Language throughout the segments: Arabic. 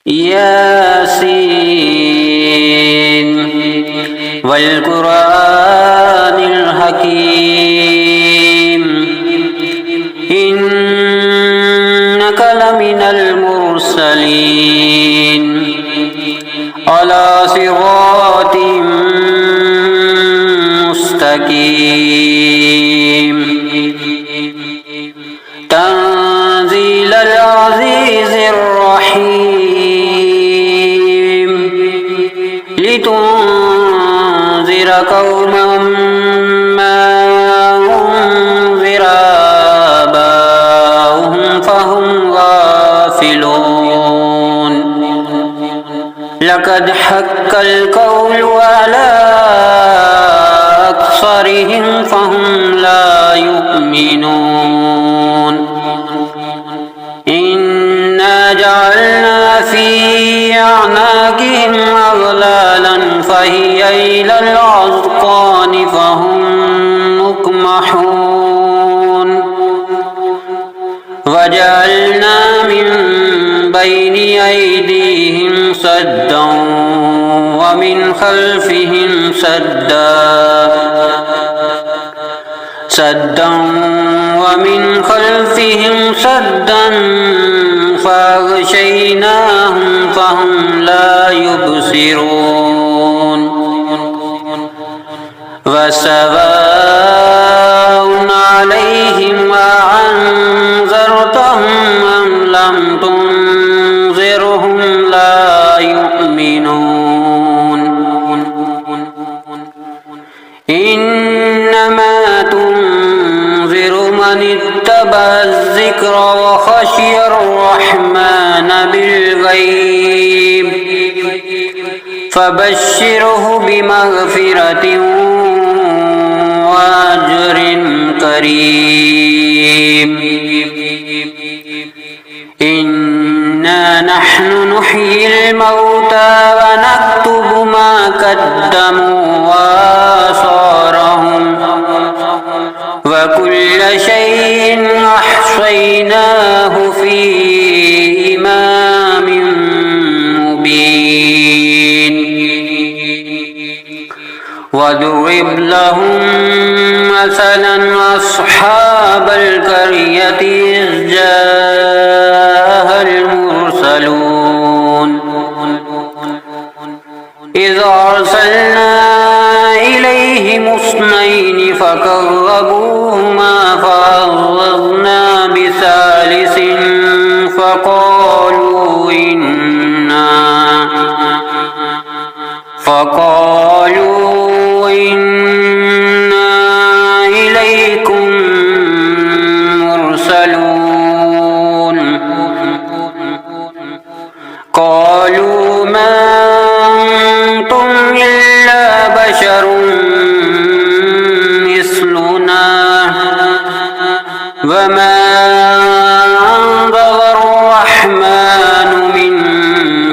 ياسين والقرآن الحكيم إنك لمن المرسلين على صراط مستقيم تنزيل العزيز الرحيم لتنذر قوما ما أنذر آباؤهم فهم غافلون لقد حق القول على أكثرهم فهم لا يؤمنون إنا جعلنا في أعناقهم أغلالا فهي إلى الأذقان فهم مقمحون وجعلنا من بين أيديهم سدا ومن خلفهم سدا فأغشيناهم فهم لا يبصرون وسواء عليهم أأنذرتهم أم لم تنذرهم لا يؤمنون إنما تنذر من اتبع الذكر وخشي الرحمن بالغيب فبشره بمغفرة وأجر كريم إنا نحن نحيي الموتى ونكتب ما قدموا وآثارهم وكل شيء أحصيناه في إمام مبين واضرب لهم مثلا أصحاب القرية إذ جاءها المرسلون إذ أرسلنا إليهم اثنين فكذبوهما فعززنا بثالث فقالوا إنا إليكم مرسلون قالوا ما أنتم إلا بشر مثلنا وما أنزل الرحمن من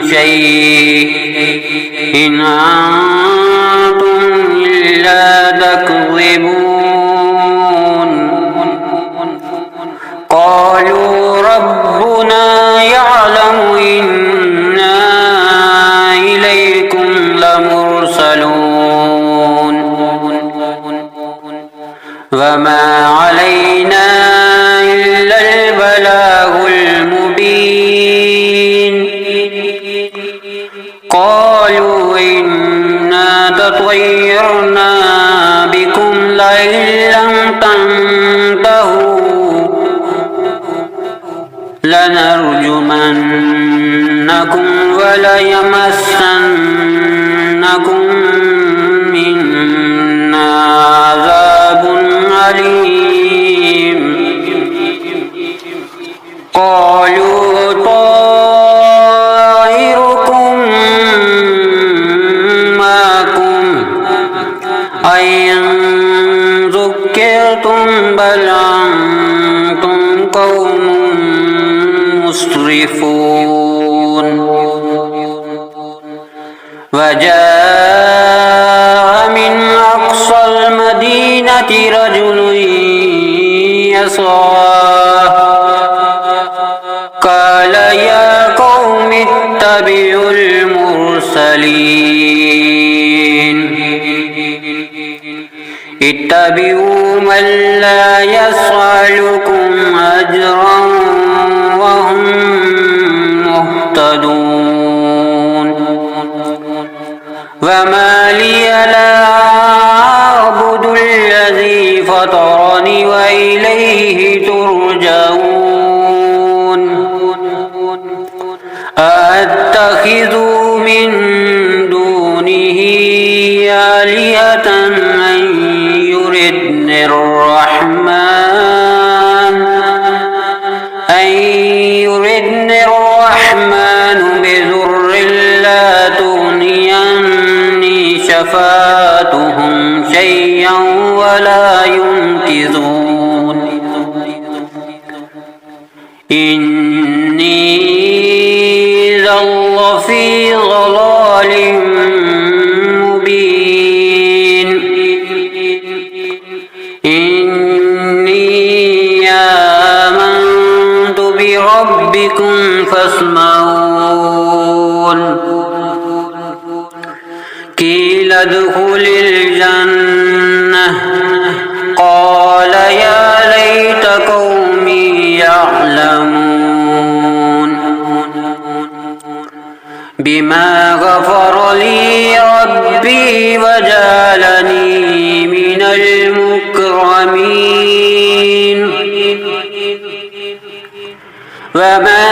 شيء إن أنتم إلا تكذبون قالوا ربنا يعلم إنا إليكم لمرسلون وما علينا إلا البلاغ المبين قالوا إنا تطيرنا بكم لئن لم تنتهوا لنرجمنكم وليمسنكم منا عذاب أليم قالوا طائركم معكم أئن ذكرتم بل أنتم قوم مسرفون وجاء من أقصى المدينة رجل يسعى قال يا قوم اتبعون اتبعوا من لا يسألكم أجرا وهم مهتدون وما لي لا أعبد الذي فطرني وإليه ترجعون أأتخذ من دونه آلهة أن يردني الرحمن بضر لا تغني عني شفاعتهم شيئا ولا ينقذون إني إذا لفي ضلال مبين إني آمنت بربكم فاسمعون قيل ادخل الجنة قال يا ليت قومي يعلمون بما غفر لي ربي وجعلني من المكرمين وما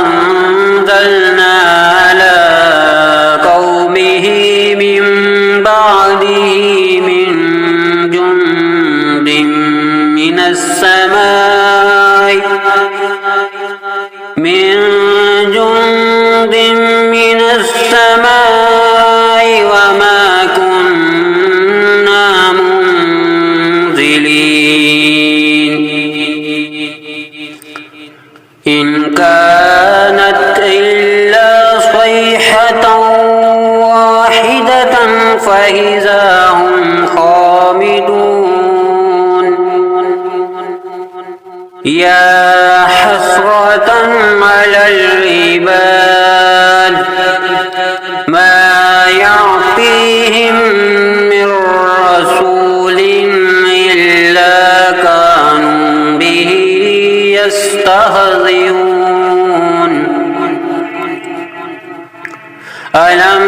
أنزلنا على قومه من بعده من جند من السماء وما كنا منزلين إن كانت إلا صيحة واحدة فإذا هم خامدون يا حسرة على العباد ما يعطيهم من رسول إلا كانوا به يستهزئون ألم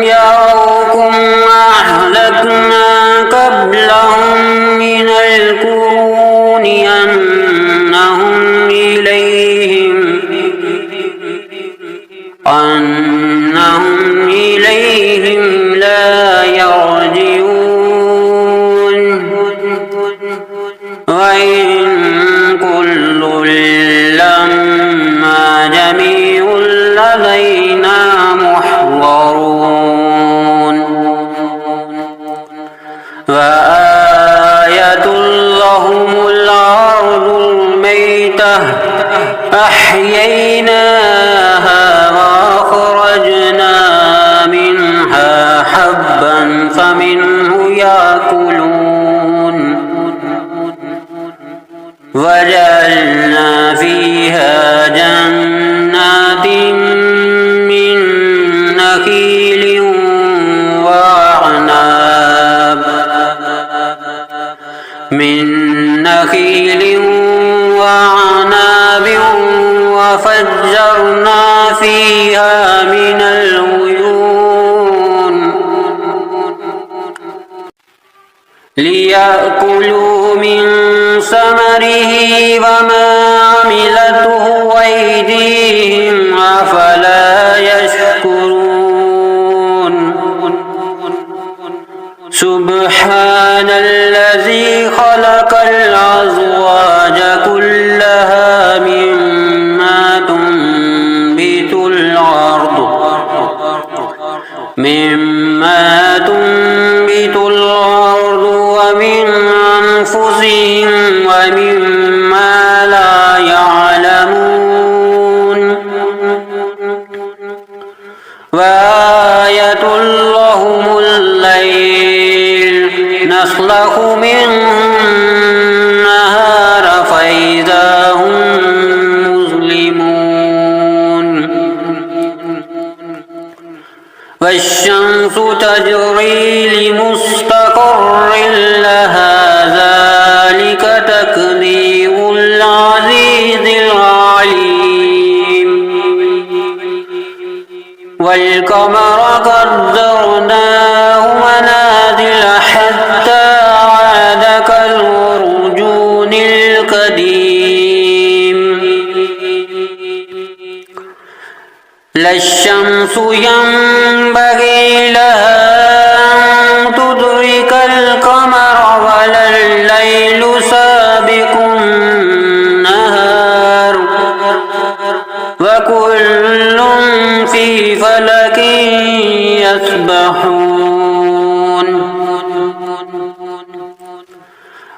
يروا أهلكنا قبلهم من القرون أنهم إليهم لا يرجعون وإن كل لما جميع لدينا محضرون وآية لهم الأرض الميتة أحييناها وأخرجنا منها حبا فمنه يأكلون وجعلنا فيها جنات من نخيل وعناب وفجرنا فيها من العيون ليأكلوا من ثمره وما عملته أيديهم أفلا يشكرون سبحان الذي خلق الأزواج كلها مما تنبت الأرض ومن أنفسهم ومما لا يعلمون وآية لهم الليل نسلخ منه النهار فإذا هم مظلمون والشمس تجري لمستقر لها والقمر قدرناه منازل حتى عاد كالعرجون القديم لا الشمس ينبغي لها أن تدرك القمر ولا الليل سابق النهار وكل في فلك يسبحون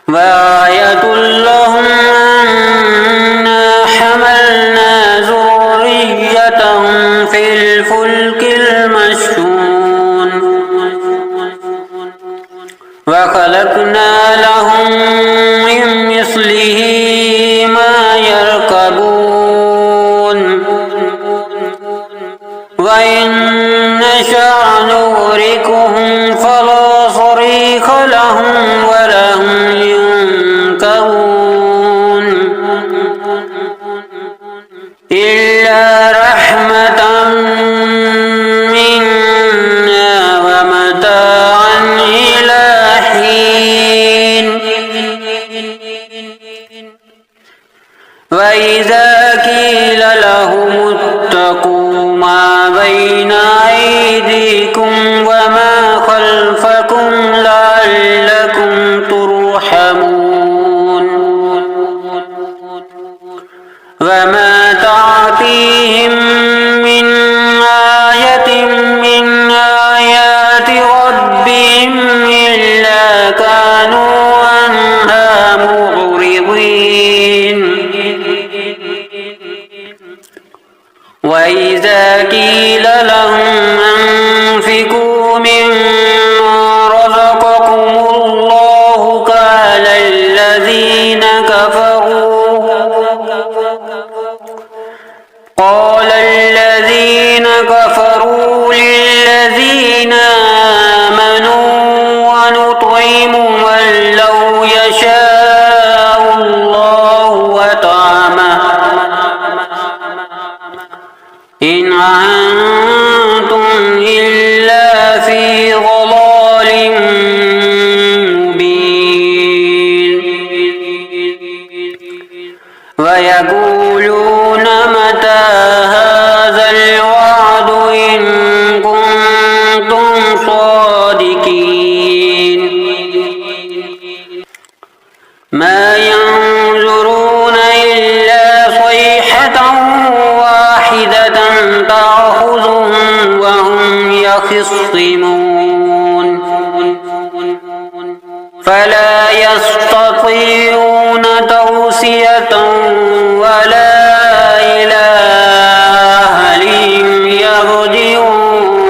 وآية لهم أنا حملنا ذريتهم في الفلك المشحون وخلقنا لهم من مثله ما يركبون وإن نشأ نغرقهم فلا صريخ لهم ولا هم ينقذون إلا رحمة منا ومتاعا إلى حين وإذا قيل لهم اتقوا ما بين أيديكم وما خلفكم لعلكم ترحمون وما تأتيهم من آية من آيات ربهم إلا كانوا عنها معرضين وإذا قيل لهم أنفقوا مما رزقكم الله قال الذين كفروا للذين آمنوا ونطعم من لو يشاء الله وطعمه إن أنتم إلا في ضلال مبين ويقولون متى هذا الوعد إن كنتم صادقين ما ينظرون إلا صيحة واحدة تأخذهم وهم يخصمون فلا يستطيعون توصية ولا إلى أهلهم يرجعون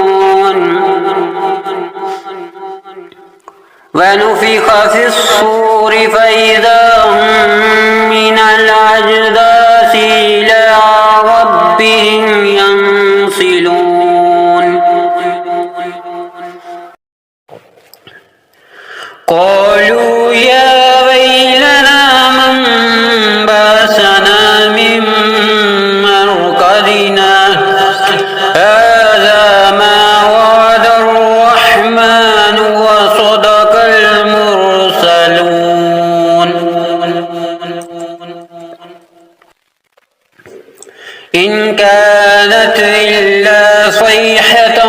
ونفخ في الصور فإذا هم من الأجداث إلى ربهم ينسلون قالوا يا ويلنا من بعثنا من مرقدنا هذا ما وعد الرحمن وصدق المرسلون إن كانت إلا صيحة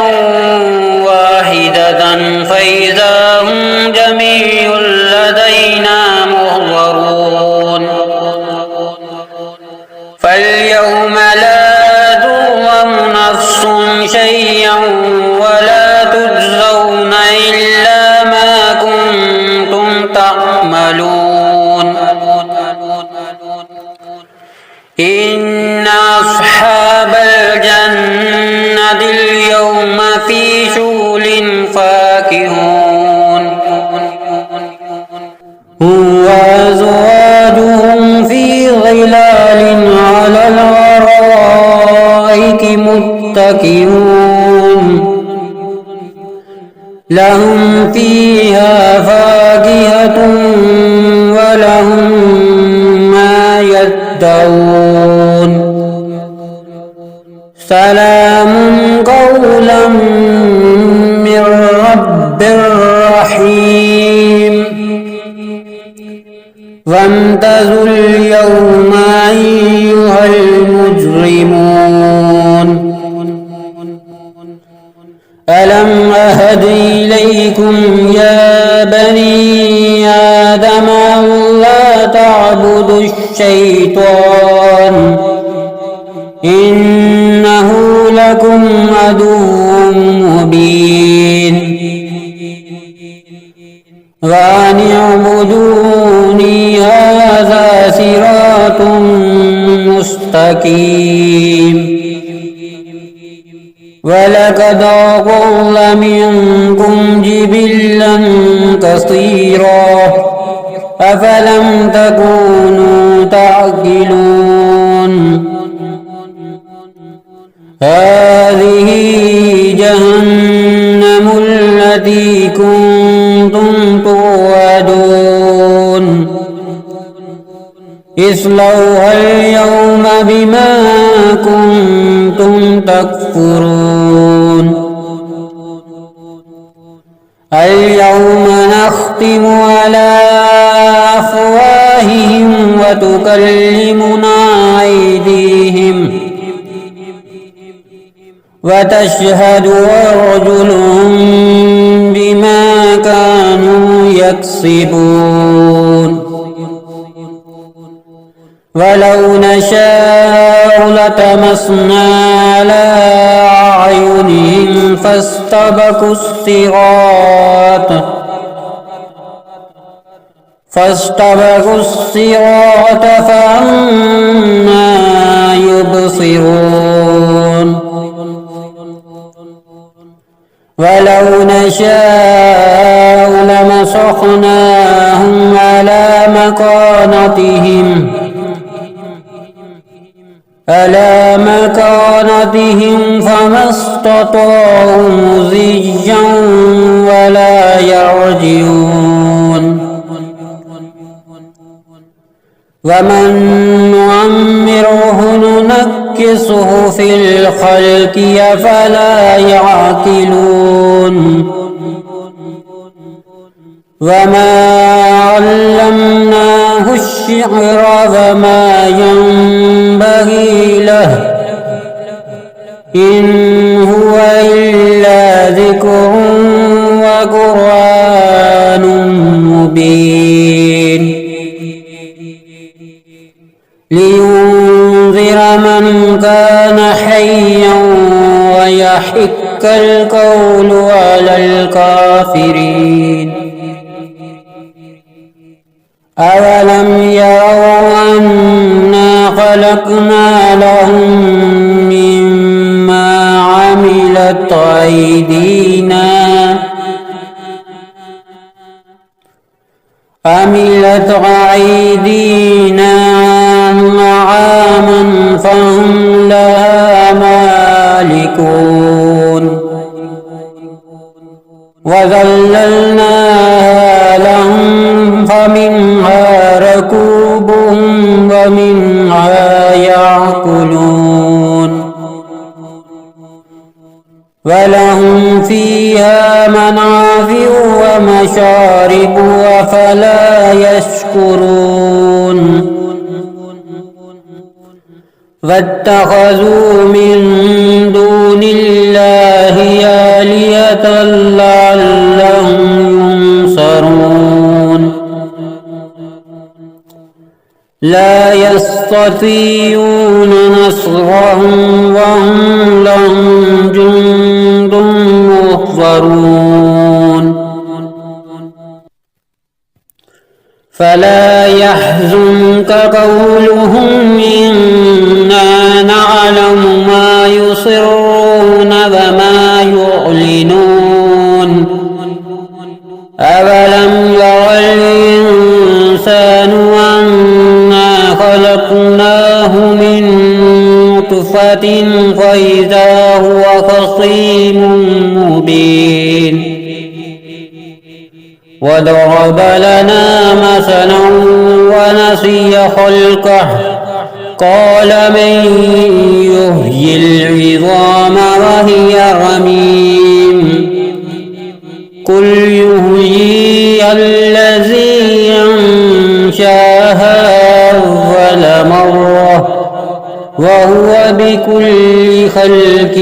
واحدة فإذا هم جميع لدينا محضرون فاليوم لا تظلم نفس شيئا ولا تجزون إلا ما كنتم تعملون إن أصحاب الجنة اليوم في شغل فاكهون وأزواجهم في ظلال على الأرائك متكئون لهم فيها فاكهة ولهم ما يدعون سلام قولا قولا من رب رحيم فامتازوا اليوم أيها المجرمون ألم أهد إليكم يا بني آدم ألا تعبدوا الشيطان إنه لكم عدو مبين وأن اعبدوني هذا صراط مستقيم ولقد أضل منكم جبلا كثيرا أفلم تكونوا تعقلون هذه جهنم التي كنتم توعدون اصلوها اليوم بما كنتم تكفرون اليوم نختم على أفواههم وتكلمنا أيديهم وتشهد أرجلهم بما كانوا يكسبون ولو نشاء لطمسنا على أعينهم فاستبقوا الصراط فأنى يبصرون ولو نشاء لمسخناهم على مكانتهم فما استطاعوا مضيا ولا يرجعون ومن نعمره ننكسه في الخلق أفلا يعقلون وما علمناه الشعر وما ينبغي له إن هو إلا ذكر وقرآن مبين لينذر من كان حيا ويحق القول على الكافرين أولم يروا أنا خلقنا لهم مما عملت أيدينا نعاما فهم لها مالكون وذللناها لهم فمنها ركوبهم ومنها يأكلون ولهم فيها منافع ومشارب أفلا يشكرون واتخذوا من دون الله آلهة لعلهم ينصرون لا يستطيعون نصرهم وهم لهم جند محضرون فلا يحزنك قولهم إنا نعلم ما يسرون وما يعلنون أولم ير الإنسان أنا خلقناه من نطفة فإذا هو خصيم مبين وضرب لنا مثلا ونسي خلقه قال من يحيي العظام وهي خلق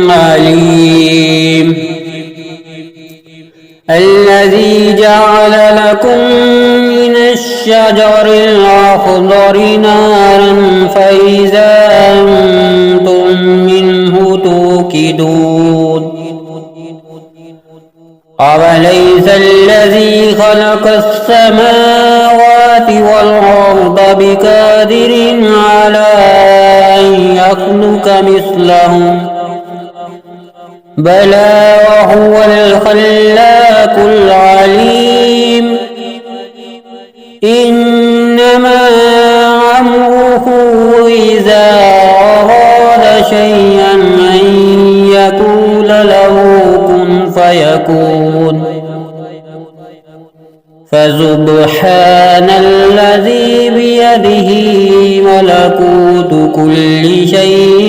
عليم الذي جعل لكم من الشجر الأخضر نارا فإذا أنتم منه توقدون أوليس الذي خلق السماوات والأرض بقادر على أن يخلق مثلهم بلى وهو الخلاق العليم إنما أمره إذا أراد شيئا أن يقول له كن فيكون فسبحان الذي بيده ملكوت كل شيء